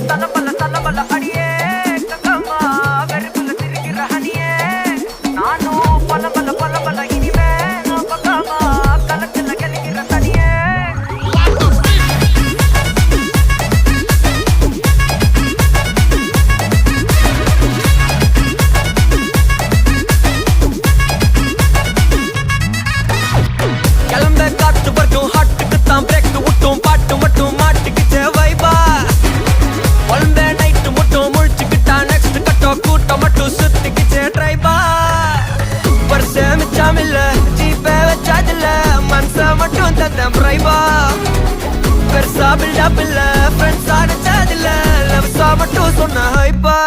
தலபல அடியே கக்கம்மா வெறுப்புல திரிகிற ஹனியே நானும் பல இனிமே நான் பக்காமா கலத்துல கலிக்கிற தனியே கிளம்ப காத்து வரைக்கும் ஹாட்டுக்கு தான் பிரேக் விட்டும் பாட்டு மட்டும் மாட்டுக்குச்சே வைபா ஒன்பே நைட்டு மட்டும் முழிச்சுக்கிட்டா நெக்ஸ்ட் கட்டோ கூட்டம் மட்டும் சுத்திக்கிச்சே ட்ரைபா வருஷ மிச்சாமில்ல ஜீப்பே வச்சாதில்ல மனச மட்டும் தந்தேன் பிரைபா பெருசா பில்டப் இல்ல ஃப்ரெண்ட்ஸ் அடிச்சதில்ல லவ்ஸா மட்டும் சொன்ன ஹைப்பா